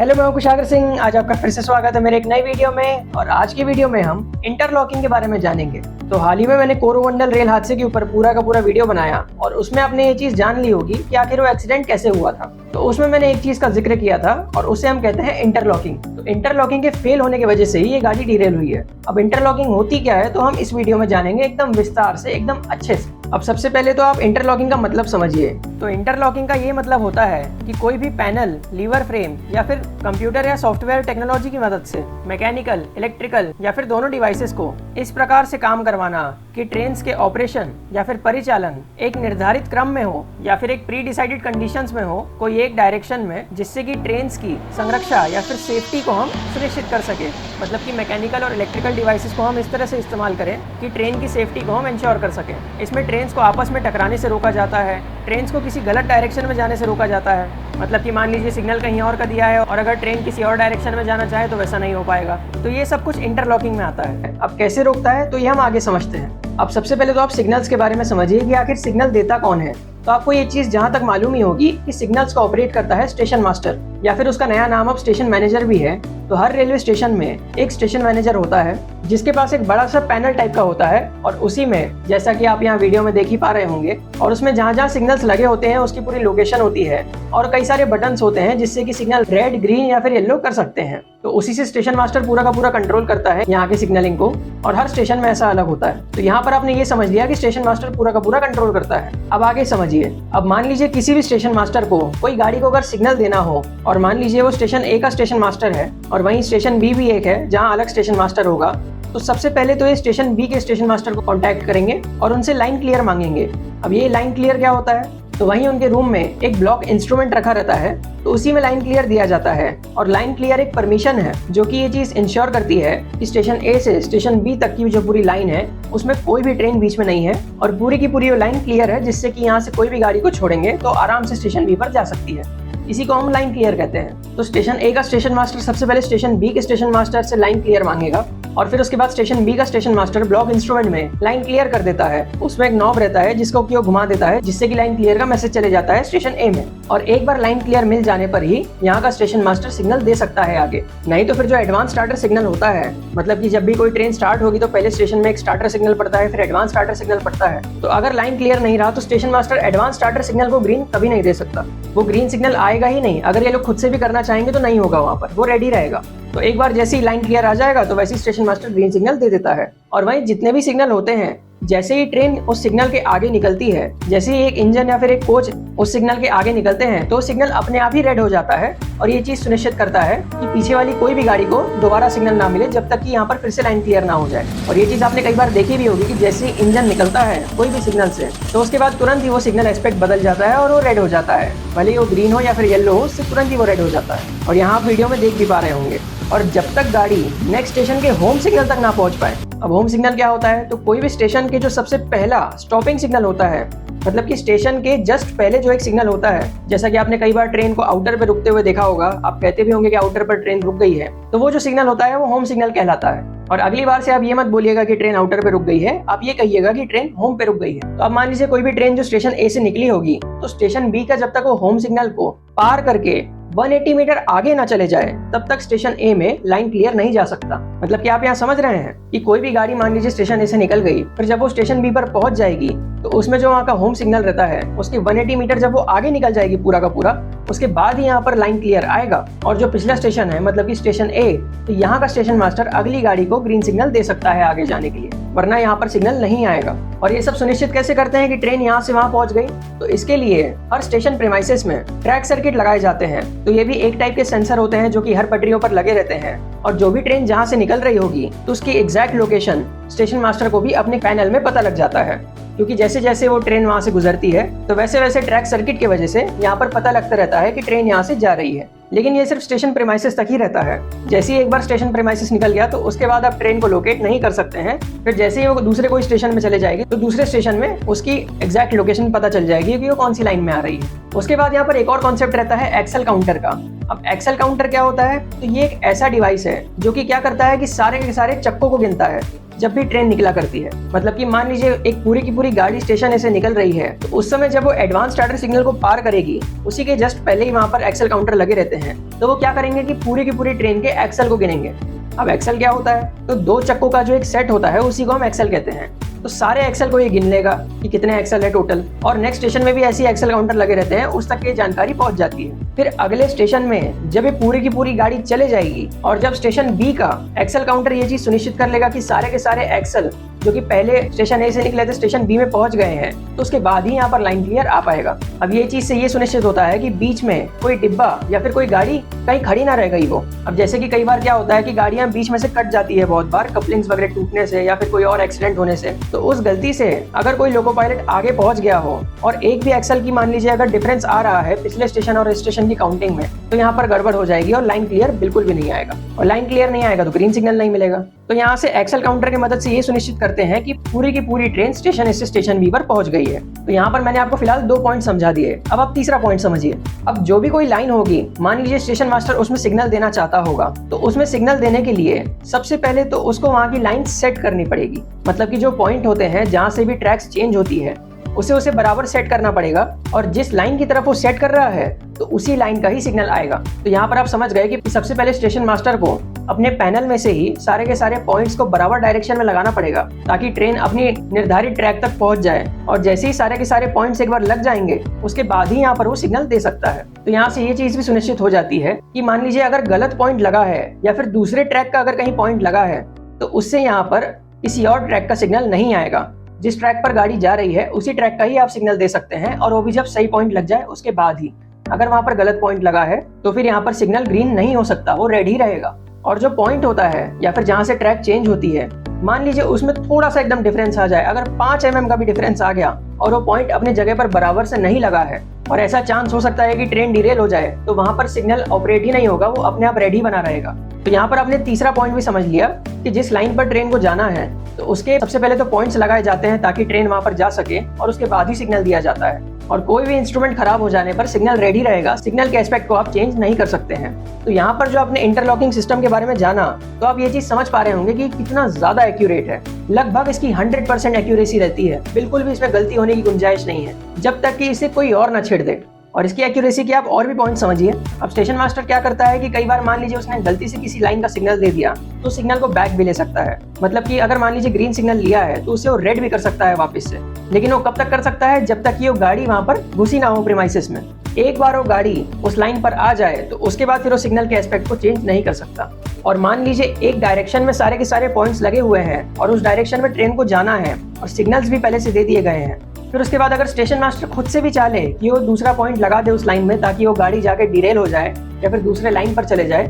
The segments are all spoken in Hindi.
हेलो, मैं हूं कुशागर सिंह। आज आपका फिर से स्वागत है मेरे एक नई वीडियो में। और आज की वीडियो में हम इंटरलॉकिंग के बारे में जानेंगे। तो हाल ही में मैंने कोरोमंडल रेल हादसे के ऊपर पूरा का पूरा वीडियो बनाया और उसमें आपने ये चीज जान ली होगी कि आखिर वो एक्सीडेंट कैसे हुआ था। तो उसमें मैंने एक चीज का जिक्र किया था और उसे हम कहते हैं इंटरलॉकिंग। तो इंटरलॉकिंग के फेल होने की वजह से ही ये गाड़ी डिरेल हुई है। अब इंटरलॉकिंग होती क्या है तो हम इस वीडियो में जानेंगे एकदम विस्तार से, एकदम अच्छे से। अब सबसे पहले तो आप इंटरलॉकिंग का मतलब समझिए। तो इंटरलॉकिंग का ये मतलब होता है कि कोई भी पैनल, लीवर फ्रेम या फिर कंप्यूटर या सॉफ्टवेयर टेक्नोलॉजी की मदद से मैकेनिकल, इलेक्ट्रिकल या फिर दोनों डिवाइसेस को इस प्रकार से काम करवाना कि ट्रेन्स के ऑपरेशन या फिर परिचालन एक निर्धारित क्रम में हो या फिर एक प्री डिसाइडेड कंडीशंस में हो, कोई एक डायरेक्शन में, जिससे कि ट्रेन्स की संरक्षा या फिर सेफ्टी को हम सुनिश्चित कर सके। मतलब कि मैकेनिकल और इलेक्ट्रिकल डिवाइसेस को हम इस तरह से इस्तेमाल करें कि ट्रेन की सेफ्टी को हम इंश्योर कर सकें। इसमें ट्रेन्स को आपस में टकराने से रोका जाता है, ट्रेन्स को किसी गलत डायरेक्शन में जाने से रोका जाता है। मतलब कि मान लीजिए सिग्नल कहीं और का दिया है और अगर ट्रेन किसी और डायरेक्शन में जाना चाहे तो वैसा नहीं हो पाएगा। तो ये सब कुछ इंटरलॉकिंग में आता है। अब कैसे रोकता है तो ये हम आगे समझते हैं। अब सबसे पहले तो आप सिग्नल्स के बारे में समझिए कि आखिर सिग्नल देता कौन है। तो आपको ये चीज जहां तक मालूम ही होगी कि सिग्नल्स को ऑपरेट करता है स्टेशन मास्टर, या फिर उसका नया नाम अब स्टेशन मैनेजर भी है। तो हर रेलवे स्टेशन में एक स्टेशन मैनेजर होता है जिसके पास एक बड़ा सा पैनल टाइप का होता है और उसी में, जैसा कि आप यहाँ वीडियो में देख ही पा रहे होंगे, और उसमें जहाँ जहाँ सिग्नल्स लगे होते हैं उसकी पूरी लोकेशन होती है और कई सारे बटन्स होते हैं जिससे कि सिग्नल रेड, ग्रीन या फिर येलो कर सकते हैं। तो उसी से स्टेशन मास्टर पूरा का पूरा कंट्रोल करता है यहाँ के सिग्नलिंग को, और हर स्टेशन में ऐसा अलग होता है। तो यहाँ पर आपने ये समझ लिया कि स्टेशन मास्टर पूरा का पूरा कंट्रोल करता है। अब आगे समझिए। अब मान लीजिए किसी भी स्टेशन मास्टर को कोई गाड़ी को अगर सिग्नल देना हो, और मान लीजिए वो स्टेशन ए का स्टेशन मास्टर है और वहीं स्टेशन बी भी एक है जहाँ अलग स्टेशन मास्टर होगा, तो सबसे पहले तो ये स्टेशन बी के स्टेशन मास्टर को कांटेक्ट करेंगे और उनसे लाइन क्लियर मांगेंगे। अब ये लाइन क्लियर क्या होता है? तो वहीं उनके रूम में एक ब्लॉक इंस्ट्रूमेंट रखा रहता है, तो उसी में लाइन क्लियर दिया जाता है। और लाइन क्लियर एक परमिशन है जो कि ये चीज इंश्योर करती है कि स्टेशन ए से स्टेशन बी तक की जो पूरी लाइन है उसमें कोई भी ट्रेन बीच में नहीं है और पूरी की पूरी लाइन क्लियर है, जिससे कि यहाँ से कोई भी गाड़ी को छोड़ेंगे तो आराम से स्टेशन बी पर जा सकती है। इसी को हम लाइन क्लियर कहते हैं। तो स्टेशन ए का स्टेशन मास्टर सबसे पहले स्टेशन बी के स्टेशन मास्टर से लाइन क्लियर मांगेगा और फिर उसके बाद स्टेशन बी का स्टेशन मास्टर ब्लॉक इंस्ट्रूमेंट में लाइन क्लियर कर देता है। उसमें एक नॉब रहता है जिसको कि वो घुमा देता है, जिससे कि लाइन क्लियर का मैसेज चले जाता है स्टेशन ए में। और एक बार लाइन क्लियर मिल जाने पर ही यहाँ का स्टेशन मास्टर सिग्नल दे सकता है आगे। नहीं तो फिर जो एडवांस स्टार्टर सिग्नल होता है, मतलब कि जब भी कोई ट्रेन स्टार्ट होगी तो पहले स्टेशन में एक स्टार्टर सिग्नल पड़ता है, फिर एडवांस स्टार्टर सिग्नल पड़ता है। तो अगर लाइन क्लियर नहीं रहा तो station master advance starter signal को ग्रीन कभी नहीं दे सकता। वो ग्रीन सिग्नल आएगा ही नहीं। अगर ये लोग खुद से भी करना चाहेंगे तो नहीं होगा, वहां पर वो रेडी रहेगा। तो एक बार जैसे ही लाइन क्लियर आ जाएगा तो वैसे ही स्टेशन मास्टर ग्रीन सिग्नल दे देता है। और वहीं जितने भी सिग्नल होते हैं, जैसे ही ट्रेन उस सिग्नल के आगे निकलती है, जैसे ही एक इंजन या फिर एक कोच उस सिग्नल के आगे निकलते हैं, तो सिग्नल अपने आप ही रेड हो जाता है। और ये चीज सुनिश्चित करता है कि पीछे वाली कोई भी गाड़ी को दोबारा सिग्नल ना मिले जब तक कि यहाँ पर फिर से लाइन क्लियर ना हो जाए। और ये चीज आपने कई बार देखी भी होगी कि जैसे ही इंजन निकलता है कोई भी सिग्नल से, तो उसके बाद तुरंत ही वो सिग्नल एस्पेक्ट बदल जाता है और वो रेड हो जाता है। भले ही वो ग्रीन हो या फिर येलो हो, उससे तुरंत ही वो रेड हो जाता है। और यहाँ आप वीडियो में देख भी पा रहे होंगे। और जब तक गाड़ी नेक्स्ट स्टेशन के होम सिग्नल तक ना पहुंच पाए। अब होम सिग्नल क्या होता है? तो कोई भी स्टेशन के जो सबसे पहला स्टॉपिंग सिग्नल होता है, मतलब कि स्टेशन के जस्ट पहले जो एक सिग्नल होता है, जैसा कि आपने कई बार ट्रेन को आउटर पे रुकते हुए देखा होगा, आप कहते भी होंगे कि आउटर पर ट्रेन रुक गई है, तो वो जो सिग्नल होता है वो होम सिग्नल कहलाता है। और अगली बार से आप ये मत बोलिएगा कि ट्रेन आउटर पे रुक गई है, आप ये कहिएगा कि ट्रेन होम पे रुक गई है। तो अब मान लीजिए कोई भी ट्रेन जो स्टेशन ए से निकली होगी, तो स्टेशन बी का जब तक वो होम सिग्नल को पार करके 180 मीटर आगे ना चले जाए तब तक स्टेशन ए में लाइन क्लियर नहीं जा सकता। मतलब कि आप यहाँ समझ रहे हैं कि कोई भी गाड़ी मान लीजिए स्टेशन ए से निकल गई, फिर जब वो स्टेशन बी पर पहुंच जाएगी तो उसमें जो वहाँ का होम सिग्नल रहता है उसके 180 मीटर जब वो आगे निकल जाएगी पूरा का पूरा, उसके बाद ही यहाँ पर लाइन क्लियर आएगा। और जो पिछला स्टेशन है, मतलब कि स्टेशन ए, तो यहाँ का स्टेशन मास्टर अगली गाड़ी को ग्रीन सिग्नल दे सकता है आगे जाने के लिए, वरना यहाँ पर सिग्नल नहीं आएगा। और ये सब सुनिश्चित कैसे करते हैं कि ट्रेन यहाँ से वहाँ पहुंच गई? तो इसके लिए हर स्टेशन प्रीमाइसेस में ट्रैक सर्किट लगाए जाते हैं। तो ये भी एक टाइप के सेंसर होते हैं जो कि हर पटरियों पर लगे रहते हैं। और जो भी ट्रेन जहाँ से निकल रही होगी तो उसकी एग्जैक्ट लोकेशन स्टेशन मास्टर को भी अपने पैनल में पता लग जाता है, क्योंकि जैसे जैसे वो ट्रेन वहां से गुजरती है तो वैसे वैसे ट्रैक सर्किट की वजह से यहाँ पर पता लगता रहता है कि ट्रेन यहाँ से जा रही है। लेकिन ये सिर्फ स्टेशन प्रीमाइसेस तक ही रहता है। जैसे ही एक बार स्टेशन प्रीमाइसेस निकल गया तो उसके बाद आप ट्रेन को लोकेट नहीं कर सकते हैं। फिर जैसे ही वो दूसरे कोई स्टेशन में चले जाएगी तो दूसरे स्टेशन में उसकी एग्जैक्ट लोकेशन पता चल जाएगी कि वो कौन सी लाइन में आ रही है। उसके बाद यहाँ पर एक और कॉन्सेप्ट रहता है एक्सेल काउंटर का। अब एक्सेल काउंटर क्या होता है? तो ये एक ऐसा डिवाइस है जो कि क्या करता है कि सारे के सारे चक्कों को गिनता है। जब भी ट्रेन निकला करती है। मतलब कि मान लीजिए एक पूरी की पूरी गाड़ी स्टेशन ऐसे निकल रही है, तो उस समय जब वो एडवांस स्टार्टर सिग्नल को पार करेगी, उसी के जस्ट पहले ही वहां पर एक्सेल काउंटर लगे रहते हैं। तो वो क्या करेंगे कि पूरी की पूरी ट्रेन के एक्सेल को गिनेंगे। अब एक्सेल क्या होता है? तो 2 चक्कों का जो एक सेट होता है उसी को हम एक्सेल कहते हैं। तो सारे एक्सेल को ये गिन लेगा कि कितने एक्सेल है टोटल, और नेक्स्ट स्टेशन में भी ऐसी एक्सेल काउंटर लगे रहते हैं, उस तक ये जानकारी पहुंच जाती है। फिर अगले स्टेशन में जब ये पूरी की पूरी गाड़ी चले जाएगी और जब स्टेशन बी का एक्सेल काउंटर ये चीज सुनिश्चित कर लेगा कि सारे के सारे एक्सेल जो कि पहले स्टेशन ए से निकले थे स्टेशन बी में पहुंच गए हैं, तो उसके बाद ही यहाँ पर लाइन क्लियर आ पाएगा। अब ये चीज से ये सुनिश्चित होता है कि बीच में कोई डिब्बा या फिर कोई गाड़ी कहीं खड़ी ना रह गई हो। अब जैसे कि कई बार क्या होता है कि गाड़ियां बीच में से कट जाती है बहुत बार, कपलिंग्स वगैरह टूटने से या फिर कोई और एक्सीडेंट होने से। तो उस गलती से अगर कोई लोको पायलट आगे पहुंच गया हो और एक भी एक्सेल की मान लीजिए अगर डिफरेंस आ रहा है पिछले स्टेशन और स्टेशन की काउंटिंग में, तो यहाँ पर गड़बड़ हो जाएगी और लाइन क्लियर बिल्कुल भी नहीं आएगा। और लाइन क्लियर नहीं आएगा तो ग्रीन सिग्नल नहीं मिलेगा। तो यहाँ से एक्सेल काउंटर की मदद से ये सुनिश्चित करते हैं कि पूरी की पूरी ट्रेन स्टेशन ए से स्टेशन बी पर पहुंच गई है। तो यहाँ पर मैंने आपको फिलहाल 2 पॉइंट समझा दिए। अब आप तीसरा पॉइंट समझिए। अब जो भी कोई लाइन होगी, मान लीजिए स्टेशन मास्टर उसमें सिग्नल देना चाहता होगा, तो उसमें सिग्नल देने के लिए सबसे पहले तो उसको वहां की लाइन सेट करनी पड़ेगी। मतलब कि जो पॉइंट होते हैं जहां से भी ट्रैक्स चेंज होती है उसे बराबर सेट करना पड़ेगा, और जिस लाइन की तरफ वो सेट कर रहा है तो उसी लाइन का ही सिग्नल आएगा। तो यहाँ पर आप समझ गए कि सबसे पहले स्टेशन मास्टर को अपने पैनल में से ही सारे के सारे पॉइंट्स को बराबर डायरेक्शन में लगाना पड़ेगा ताकि ट्रेन अपनी निर्धारित ट्रैक तक पहुंच जाए, और जैसे ही सारे के सारे पॉइंट्स एक बार लग जाएंगे उसके बाद ही यहाँ पर वो सिग्नल दे सकता है। तो यहाँ से ये चीज भी सुनिश्चित हो जाती है कि मान लीजिए अगर गलत पॉइंट लगा है या फिर दूसरे ट्रैक का अगर कहीं पॉइंट लगा है, तो उससे यहाँ पर किसी और ट्रैक का सिग्नल नहीं आएगा। जिस ट्रैक पर गाड़ी जा रही है उसी ट्रैक का ही आप सिग्नल दे सकते हैं, और वो भी जब सही पॉइंट लग जाए उसके बाद ही। अगर वहां पर गलत पॉइंट लगा है तो फिर यहाँ पर सिग्नल ग्रीन नहीं हो सकता, वो रेड ही रहेगा। और जो पॉइंट होता है या फिर जहां से ट्रैक चेंज होती है, मान लीजिए उसमें थोड़ा सा एकदम डिफरेंस आ जाए, अगर 5 mm का भी डिफरेंस आ गया और वो पॉइंट अपने जगह पर बराबर से नहीं लगा है और ऐसा चांस हो सकता है कि ट्रेन डिरेल हो जाए, तो वहां पर सिग्नल ऑपरेट ही नहीं होगा, वो अपने आप रेडी बना रहेगा। तो यहाँ पर आपने तीसरा पॉइंट भी समझ लिया कि जिस लाइन पर ट्रेन को जाना है तो उसके सबसे पहले तो पॉइंट्स लगाए जाते हैं ताकि ट्रेन वहां पर जा सके, और उसके बाद ही सिग्नल दिया जाता है। और कोई भी इंस्ट्रूमेंट खराब हो जाने पर सिग्नल रेडी रहेगा, सिग्नल के एस्पेक्ट को आप चेंज नहीं कर सकते हैं। तो यहाँ पर जो आपने इंटरलॉकिंग सिस्टम के बारे में जाना, तो आप ये चीज समझ पा रहे होंगे कि कितना ज्यादा एक्यूरेट है। लगभग इसकी 100% एक्यूरेसी रहती है, बिल्कुल भी इसमें गलती होने की गुंजाइश नहीं है जब तक कि इसे कोई और ना छेड़ दे। और इसकी एक्यूरेसी के आप और भी पॉइंट समझिए। अब स्टेशन मास्टर क्या करता है कि कई बार मान लीजिए उसने गलती से किसी लाइन का सिग्नल दे दिया, तो सिग्नल को बैक भी ले सकता है। मतलब कि अगर मान लीजिए ग्रीन सिग्नल लिया है तो उसे वो रेड भी कर सकता है वापस से। लेकिन वो कब तक कर सकता है? जब तक कि वो गाड़ी वहां पर घुसी ना हो प्रीमाइसेस में। एक बार वो गाड़ी उस लाइन पर आ जाए तो उसके बाद फिर वो सिग्नल के एस्पेक्ट को चेंज नहीं कर सकता। और मान लीजिए एक डायरेक्शन में सारे के सारे पॉइंट्स लगे हुए हैं और उस डायरेक्शन में ट्रेन को जाना है और सिग्नल्स भी पहले से दे दिए गए हैं, फिर उसके बाद अगर स्टेशन मास्टर खुद से भी चाहे कि वो दूसरा पॉइंट लगा दे उस लाइन में ताकि वो गाड़ी जाके डिरेल हो जाए या फिर दूसरे लाइन पर चले जाए,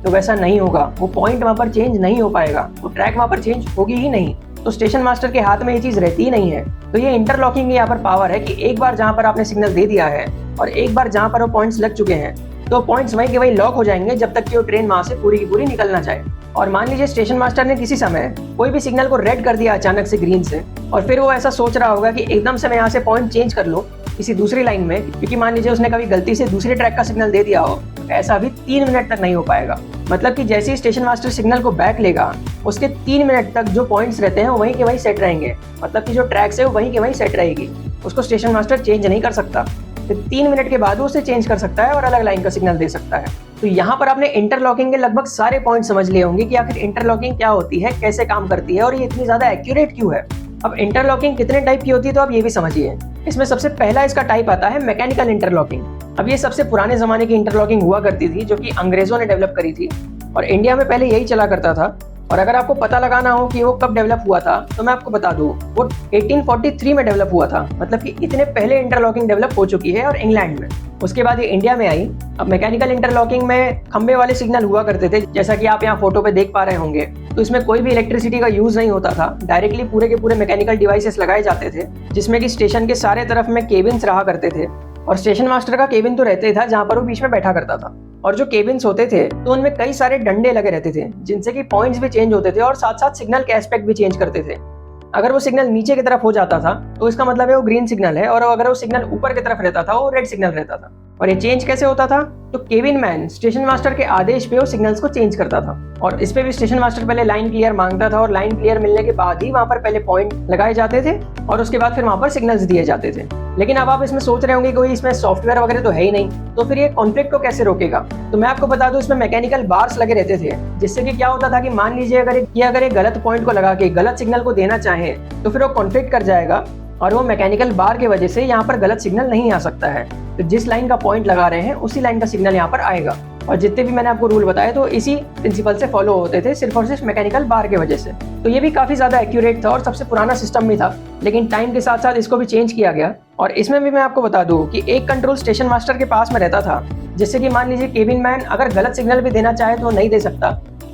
तो वैसा नहीं होगा। वो पॉइंट वहां पर चेंज नहीं हो पाएगा, वो ट्रैक वहां पर चेंज होगी ही नहीं। तो स्टेशन मास्टर के हाथ में ये चीज रहती ही नहीं है। तो ये इंटरलॉकिंग यहाँ पर पावर है कि एक बार जहाँ पर आपने सिग्नल दे दिया है और एक बार जहाँ पर वो पॉइंट्स लग चुके हैं, तो पॉइंट्स वहीं के वहीं लॉक हो जाएंगे जब तक कि वो ट्रेन वहां से पूरी की पूरी निकल ना जाए। और मान लीजिए स्टेशन मास्टर ने किसी समय कोई भी सिग्नल को रेड कर दिया अचानक से ग्रीन से, और फिर वो ऐसा सोच रहा होगा कि एकदम से मैं यहाँ से पॉइंट चेंज कर लूँ किसी दूसरी लाइन में, क्योंकि मान लीजिए उसने कभी गलती से दूसरे ट्रैक का सिग्नल दे दिया हो, ऐसा भी 3 मिनट तक नहीं हो पाएगा। मतलब कि जैसे ही स्टेशन मास्टर सिग्नल को बैक लेगा उसके 3 मिनट तक जो पॉइंट्स रहते हैं वहीं के वहीं सेट रहेंगे। मतलब कि जो ट्रैक्स है वो वहीं के वहीं सेट रहेगी, उसको स्टेशन मास्टर चेंज नहीं कर सकता। फिर 3 मिनट के बाद उसे चेंज कर सकता है और अलग लाइन का सिग्नल दे सकता है। तो यहाँ पर आपने इंटरलॉकिंग के लगभग सारे पॉइंट समझ लिए होंगे कि आखिर इंटरलॉकिंग क्या होती है, कैसे काम करती है और ये इतनी ज्यादा एक्यूरेट क्यों है। अब इंटरलॉकिंग कितने टाइप की होती है तो आप ये भी समझिए। इसमें सबसे पहला इसका टाइप आता है मैकेनिकल इंटरलॉकिंग। अब ये सबसे पुराने जमाने की इंटरलॉकिंग हुआ करती थी जो कि अंग्रेजों ने डेवलप करी थी, और इंडिया में पहले यही चला करता था। और अगर आपको पता लगाना हो कि वो कब डेवलप हुआ था तो मैं आपको बता दूं, वो 1843 में डेवलप हुआ था। मतलब कि इतने पहले इंटरलॉकिंग डेवलप हो चुकी है और इंग्लैंड में। उसके बाद ये इंडिया में आई। अब मैकेनिकल इंटरलॉकिंग में खंबे वाले सिग्नल हुआ करते थे, जैसा कि आप यहाँ फोटो पे देख पा रहे होंगे। तो इसमें कोई भी इलेक्ट्रिसिटी का यूज नहीं होता था, डायरेक्टली पूरे के पूरे मैकेनिकल डिवाइसेस लगाए जाते थे, जिसमें कि स्टेशन के सारे तरफ में केबिन्स रहा करते थे। और स्टेशन मास्टर का केबिन तो रहते था जहाँ पर वो बीच में बैठा करता था। और जो केबिन्स होते थे तो उनमें कई सारे डंडे लगे रहते थे जिनसे कि पॉइंट्स भी चेंज होते थे और साथ साथ सिग्नल के एस्पेक्ट भी चेंज करते थे। अगर वो सिग्नल नीचे की तरफ हो जाता था तो इसका मतलब है वो ग्रीन सिग्नल है, और अगर वो सिग्नल ऊपर की तरफ रहता था वो रेड सिग्नल रहता था। और ये चेंज कैसे होता था? तो केबिन मैन स्टेशन मास्टर के आदेश पे वो सिग्नल्स को चेंज करता था और इस पे भी स्टेशन मास्टर पहले लाइन क्लियर मांगता था और लाइन क्लियर मिलने के बाद ही वहां पर पहले पॉइंट लगाए जाते थे और उसके बाद फिर वहां पर सिग्नल्स दिए जाते थे। लेकिन अब आप इसमें सोच रहे होंगे कोई इसमें सॉफ्टवेयर वगैरह तो है ही नहीं, तो फिर ये कॉन्फ्लिक्ट को कैसे रोकेगा? तो मैं आपको बता दूं, इसमें मैकेनिकल बार्स लगे रहते थे, जिससे कि क्या होता था कि मान लीजिए अगर एक गलत पॉइंट को लगा के गलत सिग्नल को देना चाहे तो फिर वो कॉन्फ्लिक्ट कर जाएगा और वो मैकेनिकल बार की वजह से यहाँ पर गलत सिग्नल नहीं आ सकता है। तो जिस लाइन का पॉइंट लगा रहे हैं उसी लाइन का सिग्नल यहाँ पर आएगा। और जितने भी मैंने आपको रूल बताए तो इसी प्रिंसिपल से फॉलो होते थे, सिर्फ और सिर्फ मैकेनिकल बार की वजह से। तो ये भी काफी ज्यादा एक्यूरेट था और सबसे पुराना सिस्टम भी था, लेकिन टाइम के साथ साथ इसको भी चेंज किया गया। और इसमें भी मैं आपको बता दूं कि एक कंट्रोल स्टेशन मास्टर के पास में रहता था, जिससे कि मान लीजिए केबिन मैन अगर गलत सिग्नल भी देना चाहे तो नहीं दे सकता,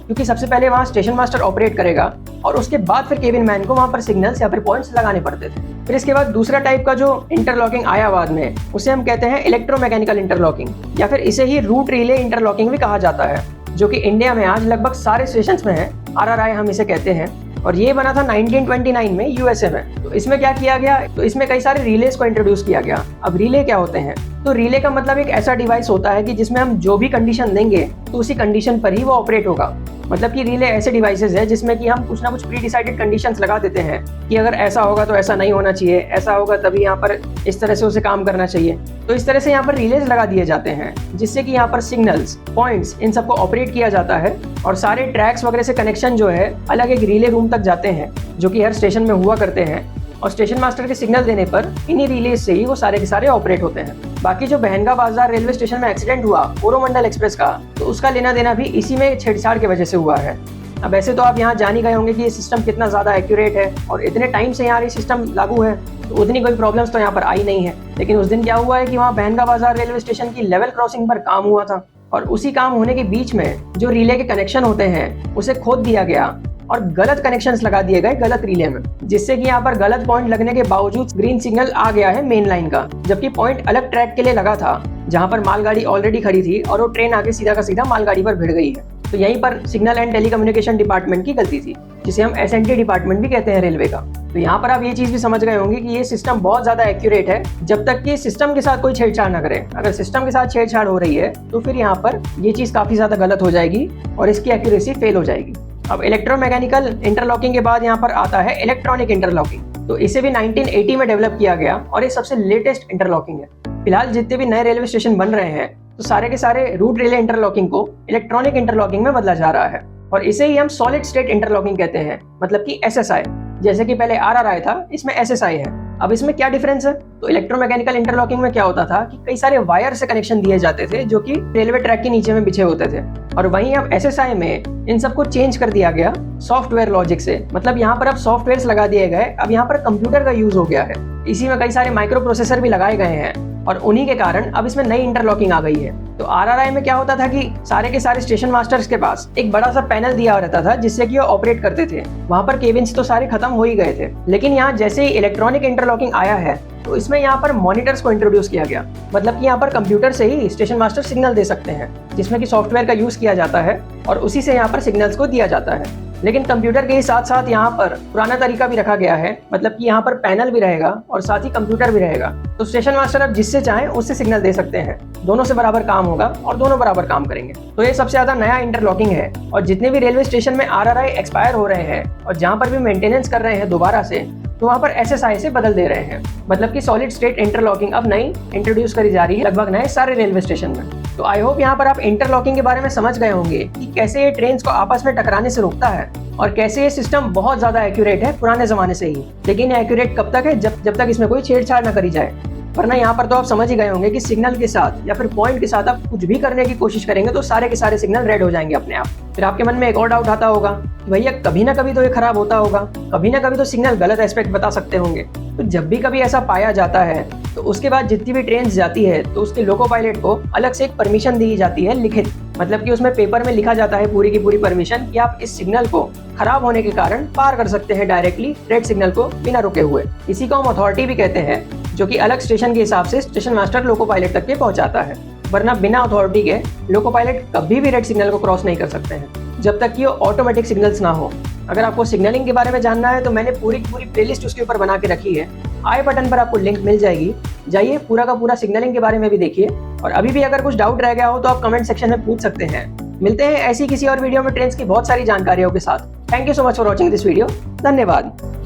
क्योंकि सबसे पहले वहाँ स्टेशन मास्टर ऑपरेट करेगा और उसके बाद फिर केबिन मैन को वहाँ पर सिग्नल्स या फिर पॉइंट्स लगाने पड़ते थे। फिर इसके बाद दूसरा टाइप का जो इंटरलॉकिंग आया बाद में, उसे हम कहते हैं इलेक्ट्रोमैकेनिकल इंटरलॉकिंग या फिर इसे ही रूट रिले इंटरलॉकिंग भी कहा जाता है, जो कि इंडिया में आज लगभग सारे स्टेशंस में है। RRI हम इसे कहते हैं और ये बना था 1929 में यूएसए में। तो इसमें क्या किया गया? तो इसमें कई सारे रिलेज को इंट्रोड्यूस किया गया। अब रिले क्या होते हैं? तो रिले का मतलब एक ऐसा डिवाइस होता है कि जिसमें हम जो भी कंडीशन देंगे तो उसी कंडीशन पर ही वो ऑपरेट होगा। मतलब कि रिले ऐसे डिवाइसेस है जिसमें कि हम कुछ ना कुछ प्री डिसाइडेड कंडीशंस लगा देते हैं कि अगर ऐसा होगा तो ऐसा नहीं होना चाहिए, ऐसा होगा तभी यहाँ पर इस तरह से उसे काम करना चाहिए। तो इस तरह से यहाँ पर रिलेज लगा दिए जाते हैं, जिससे कि यहाँ पर सिग्नल्स, पॉइंट्स, इन सबको ऑपरेट किया जाता है और सारे ट्रैक्स वगैरह से कनेक्शन जो है अलग एक रिले रूम तक जाते हैं, जो कि हर स्टेशन में हुआ करते हैं। और स्टेशन मास्टर के सिग्नल देने पर इन्हीं रिलेज से ही वो सारे के सारे ऑपरेट होते हैं। बाकी जो बहनगा बाजार रेलवे स्टेशन में एक्सीडेंट हुआ कोरोमंडल एक्सप्रेस का, तो उसका लेना देना भी इसी में छेड़छाड़ की वजह से हुआ है। अब ऐसे तो आप यहाँ जान ही गए होंगे कि ये सिस्टम कितना ज़्यादा एक्यूरेट है और इतने टाइम से यहाँ ये सिस्टम लागू है, तो उतनी कोई प्रॉब्लम्स तो यहाँ पर आई नहीं है। लेकिन उस दिन क्या हुआ है कि वहाँ बहनगा बाजार रेलवे स्टेशन की लेवल क्रॉसिंग पर काम हुआ था और उसी काम होने के बीच में जो रिले के कनेक्शन होते हैं उसे खोद दिया गया और गलत कनेक्शंस लगा दिए गए गलत रिले में, जिससे कि यहाँ पर गलत पॉइंट लगने के बावजूद ग्रीन सिग्नल आ गया है मेन लाइन का, जबकि पॉइंट अलग ट्रैक के लिए लगा था जहाँ पर मालगाड़ी ऑलरेडी खड़ी थी और वो ट्रेन आके सीधा का सीधा मालगाड़ी पर भिड़ गई है। तो यहीं पर सिग्नल एंड टेलीकम्युनिकेशन डिपार्टमेंट की गलती थी, जिसे हम SNT डिपार्टमेंट भी कहते हैं रेलवे का। तो यहाँ पर आप ये चीज भी समझ गए होंगे कि ये सिस्टम बहुत ज्यादा एक्यूरेट है जब तक कि सिस्टम के साथ कोई छेड़छाड़ ना करे। अगर सिस्टम के साथ छेड़छाड़ हो रही है तो फिर यहाँ पर ये चीज काफी ज्यादा गलत हो जाएगी और इसकी एक्यूरेसी फेल हो जाएगी। अब इलेक्ट्रोमैकेनिकल इंटरलॉकिंग के बाद यहाँ पर आता है इलेक्ट्रॉनिक इंटरलॉकिंग। तो इसे भी 1980 में डेवलप किया गया और ये सबसे लेटेस्ट इंटरलॉकिंग है। फिलहाल जितने भी नए रेलवे स्टेशन बन रहे हैं तो सारे के सारे रूट रिले इंटरलॉकिंग को इलेक्ट्रॉनिक इंटरलॉकिंग में बदला जा रहा है और इसे ही हम सॉलिड स्टेट इंटरलॉकिंग कहते हैं, मतलब कि SSI। जैसे कि पहले RRI था, इसमें SSI है। अब इसमें क्या डिफरेंस है? तो इलेक्ट्रोमैकेनिकल इंटरलॉकिंग में क्या होता था कि कई सारे वायर से कनेक्शन दिए जाते थे जो कि रेलवे ट्रैक के नीचे में बिछे होते थे, और वहीं अब SSI में इन सबको चेंज कर दिया गया सॉफ्टवेयर लॉजिक से। मतलब यहाँ पर अब सॉफ्टवेयर लगा दिए गए, अब यहाँ पर कंप्यूटर का यूज हो गया है। इसी में कई सारे माइक्रो प्रोसेसर भी लगाए गए हैं और उन्हीं के कारण अब इसमें नई इंटरलॉकिंग आ गई है। तो RRI में क्या होता था कि सारे के सारे स्टेशन मास्टर्स के पास एक बड़ा सा पैनल दिया रहता था जिससे कि वो ऑपरेट करते थे। वहां पर केबिन्स तो सारे खत्म हो ही गए थे, लेकिन यहाँ जैसे ही इलेक्ट्रॉनिक इंटरलॉकिंग आया है तो इसमें यहाँ पर मॉनिटर्स को इंट्रोड्यूस किया गया। मतलब कि यहाँ पर कंप्यूटर से ही स्टेशन मास्टर सिग्नल दे सकते हैं, जिसमें कि सॉफ्टवेयर का यूज किया जाता है और उसी से यहाँ पर सिग्नल्स को दिया जाता है। लेकिन कंप्यूटर के ही साथ साथ यहाँ पर पुराना तरीका भी रखा गया है, मतलब कि यहाँ पर पैनल भी रहेगा और साथ ही कंप्यूटर भी रहेगा। तो स्टेशन मास्टर अब जिससे चाहे उससे सिग्नल दे सकते हैं, दोनों से बराबर काम होगा और दोनों बराबर काम करेंगे। तो ये सबसे ज्यादा नया इंटरलॉकिंग है और जितने भी रेलवे स्टेशन में RRI एक्सपायर हो रहे हैं और जहाँ पर भी मेंटेनेंस कर रहे हैं दोबारा से, तो वहाँ पर SSI से बदल दे रहे हैं। मतलब कि सॉलिड स्टेट इंटरलॉकिंग अब नई इंट्रोड्यूस करी जा रही है लगभग नए सारे रेलवे स्टेशन में। तो आई होप यहाँ पर आप इंटरलॉकिंग के बारे में समझ गए होंगे कि कैसे ये ट्रेन को आपस में टकराने से रोकता है और कैसे ये सिस्टम बहुत ज्यादा एक्यूरेट है पुराने जमाने से ही। लेकिन एक्यूरेट कब तक है? जब तक इसमें कोई छेड़छाड़ न करी जाए। वरना यहाँ पर तो आप समझ ही गए होंगे कि सिग्नल के साथ या फिर पॉइंट के साथ आप कुछ भी करने की कोशिश करेंगे तो सारे के सारे सिग्नल रेड हो जाएंगे अपने आप। फिर आपके मन में एक और डाउट आता होगा कि भैया कभी ना कभी तो ये खराब होता होगा, कभी ना कभी तो सिग्नल गलत एस्पेक्ट बता सकते होंगे। तो जब भी कभी ऐसा पाया जाता है तो उसके बाद जितनी भी ट्रेन जाती है तो उसके लोको पायलट को अलग से एक परमिशन दी जाती है लिखित। मतलब कि उसमें पेपर में लिखा जाता है पूरी की पूरी परमिशन कि आप इस सिग्नल को खराब होने के कारण पार कर सकते हैं डायरेक्टली रेड सिग्नल को बिना रुके हुए। इसी को हम अथॉरिटी भी कहते हैं, जो कि अलग स्टेशन के हिसाब से स्टेशन मास्टर लोको पायलट तक के पहुंचाता है। वरना बिना अथॉरिटी के लोको पायलट कभी भी रेड सिग्नल को क्रॉस नहीं कर सकते हैं। जब तक कि वो ऑटोमेटिक सिग्नल्स ना हो। अगर आपको सिग्नलिंग के बारे में जानना है तो मैंने पूरी की पूरी प्लेलिस्ट उसके ऊपर बना के रखी है। आई बटन पर आपको लिंक मिल जाएगी, जाइए पूरा का पूरा सिग्नलिंग के बारे में भी देखिए। और अभी भी अगर कुछ डाउट रह गया हो तो आप कमेंट सेक्शन में पूछ सकते हैं। मिलते हैं ऐसी किसी और वीडियो में ट्रेन्स की बहुत सारी जानकारियों के साथ। Thank you so much for watching this video. धन्यवाद।